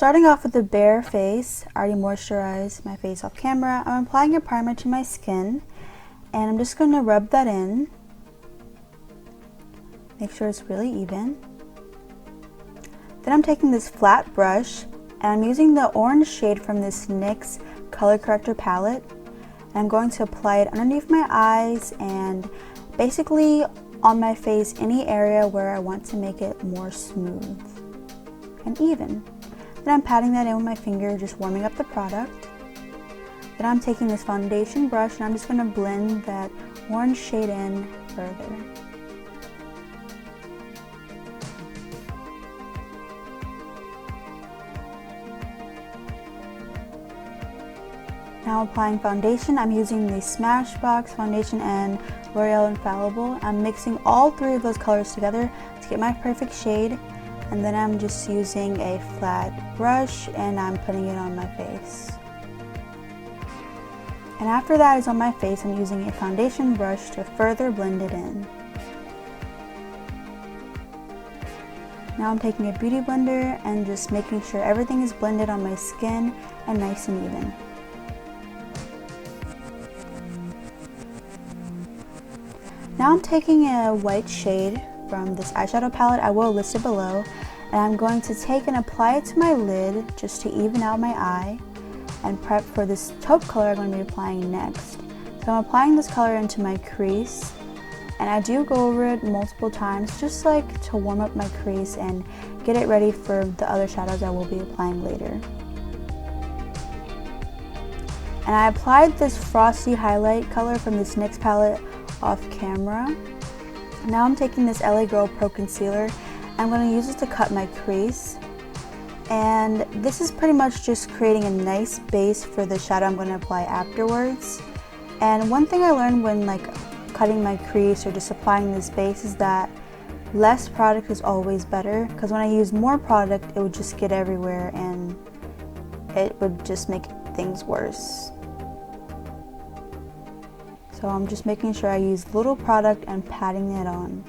starting off with the bare face, I already moisturized my face off camera. I'm applying a primer to my skin, and I'm just going to rub that in. Make sure it's really even. Then I'm taking this flat brush, and I'm using the orange shade from this NYX color corrector palette. And I'm going to apply it underneath my eyes and basically on my face, any area where I want to make it more smooth and even. Then I'm patting that in with my finger, just warming up the product. Then I'm taking this foundation brush and I'm just going to blend that orange shade in further. Now applying foundation, I'm using the Smashbox foundation and L'Oreal Infallible. I'm mixing all three of those colors together to get my perfect shade, and then I'm just using a flat brush and I'm putting it on my face. And after that is on my face, I'm using a foundation brush to further blend it in. Now I'm taking a beauty blender and just making sure everything is blended on my skin and nice and even. Now I'm taking a white shade from this eyeshadow palette, I will list it below, and I'm going to take and apply it to my lid just to even out my eye and prep for this taupe color I'm going to be applying next. So I'm applying this color into my crease, and I do go over it multiple times just like to warm up my crease and get it ready for the other shadows I will be applying later. And I applied this frosty highlight color from this NYX palette off camera. Now I'm taking this LA Girl Pro Concealer. I'm going to use it to cut my crease. And this is pretty much just creating a nice base for the shadow I'm going to apply afterwards. And one thing I learned when cutting my crease or just applying this base is that less product is always better, because when I use more product it would just get everywhere and it would just make things worse. So I'm just making sure I use little product and patting it on.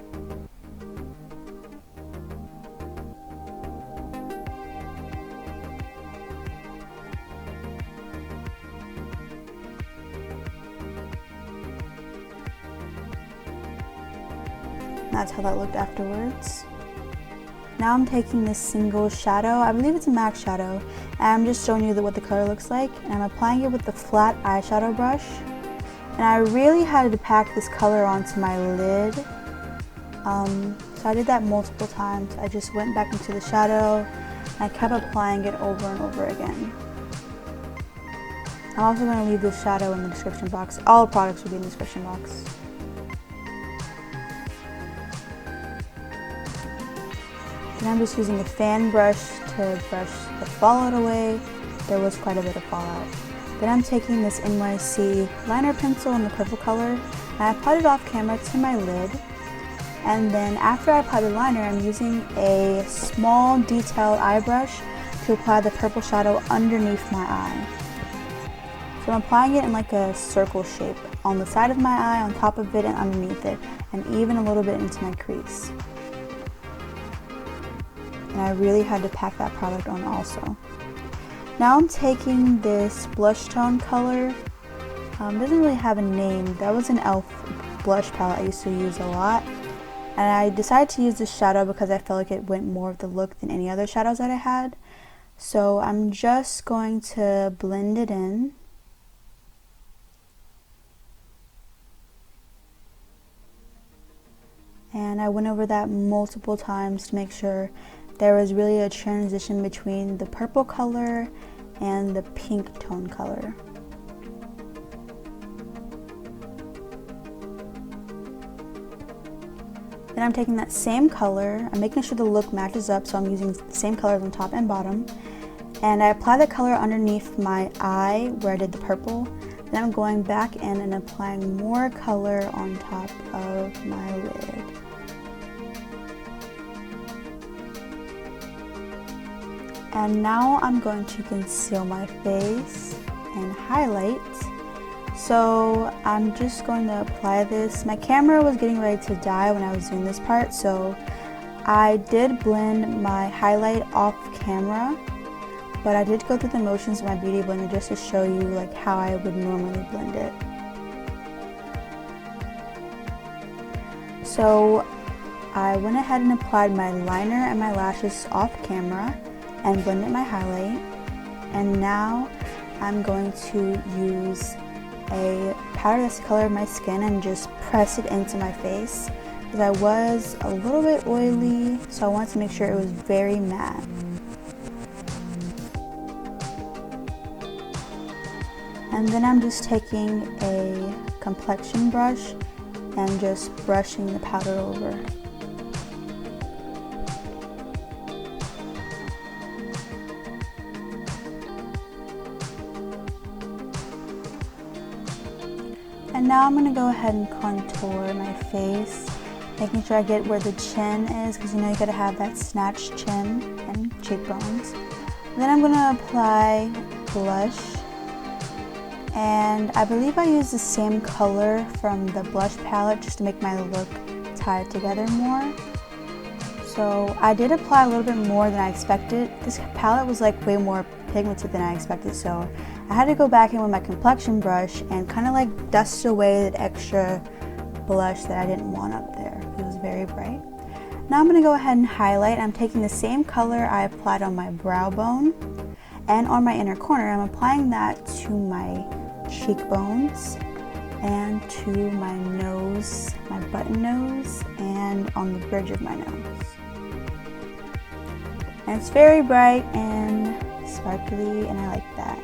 That's how that looked afterwards. Now I'm taking this single shadow, I believe it's a MAC shadow, and I'm just showing you what the color looks like, and I'm applying it with the flat eyeshadow brush. And I really had to pack this color onto my lid, so I did that multiple times. I just went back into the shadow and I kept applying it over and over again. I'm also going to leave this shadow in the description box. All products will be in the description box. And I'm just using a fan brush to brush the fallout away. There was quite a bit of fallout. Then I'm taking this NYC liner pencil in the purple color, and I applied it off camera to my lid. And then after I apply the liner, I'm using a small detailed eye brush to apply the purple shadow underneath my eye. So I'm applying it in like a circle shape on the side of my eye, on top of it, and underneath it, and even a little bit into my crease. And I really had to pack that product on also. Now I'm taking this blush tone color. Doesn't really have a name. That was an E.L.F blush palette I used to use a lot. And I decided to use this shadow because I felt like it went more of the look than any other shadows that I had. So I'm just going to blend it in. And I went over that multiple times to make sure there was really a transition between the purple color and the pink tone color. Then I'm taking that same color, I'm making sure the look matches up, so I'm using the same colors on top and bottom. And I apply the color underneath my eye where I did the purple. Then I'm going back in and applying more color on top of my lid. And now I'm going to conceal my face and highlight. So I'm just going to apply this. My camera was getting ready to die when I was doing this part, so I did blend my highlight off camera, but I did go through the motions of my beauty blender just to show you like how I would normally blend it. So I went ahead and applied my liner and my lashes off camera and blended my highlight, and now I'm going to use a powder that's the color of my skin and just press it into my face, because I was a little bit oily, so I wanted to make sure it was very matte. And then I'm just taking a complexion brush and just brushing the powder over. And now I'm going to go ahead and contour my face, making sure I get where the chin is, because you know you got to have that snatched chin and cheekbones. Then I'm going to apply blush, and I believe I used the same color from the blush palette just to make my look tie together more. So I did apply a little bit more than I expected. This palette was like way more pigmented than I expected, so I had to go back in with my complexion brush and kind of like dust away that extra blush that I didn't want up there. It was very bright. Now I'm going to go ahead and highlight. I'm taking the same color I applied on my brow bone and on my inner corner. I'm applying that to my cheekbones and to my nose, my button nose, and on the bridge of my nose. And it's very bright and sparkly, and I like that.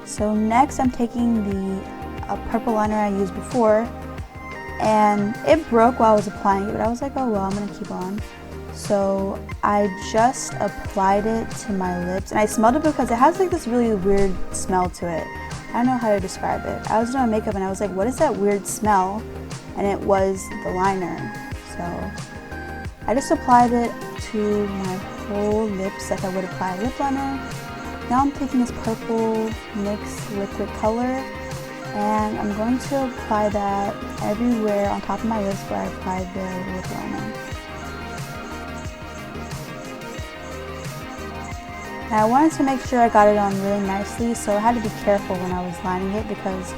So next I'm taking the purple liner I used before, and it broke while I was applying it, but I was like, oh well, I'm gonna keep on. So I just applied it to my lips, and I smelled it because it has like this really weird smell to it. I don't know how to describe it. I was doing makeup and I was like, what is that weird smell? And it was the liner. So I just applied it to my whole lips like I would apply a lip liner. Now I'm taking this purple NYX liquid color, and I'm going to apply that everywhere on top of my lips where I applied the lip liner. Now I wanted to make sure I got it on really nicely, so I had to be careful when I was lining it because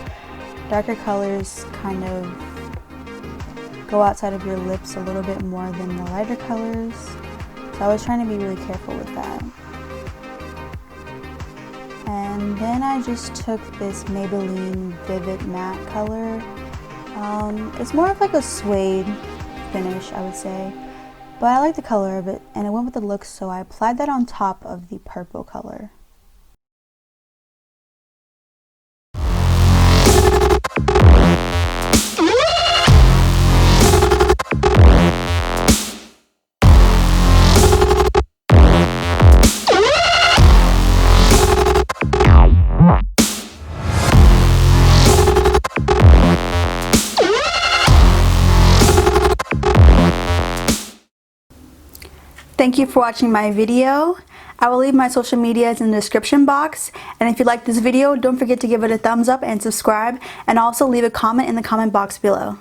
darker colors kind of go outside of your lips a little bit more than the lighter colors. So I was trying to be really careful with that. And then I just took this Maybelline Vivid Matte color. It's more of like a suede finish, I would say. But I like the color of it, and it went with the look, so I applied that on top of the purple color. Thank you for watching my video. I will leave my social medias in the description box, and if you like this video, don't forget to give it a thumbs up and subscribe, and also leave a comment in the comment box below.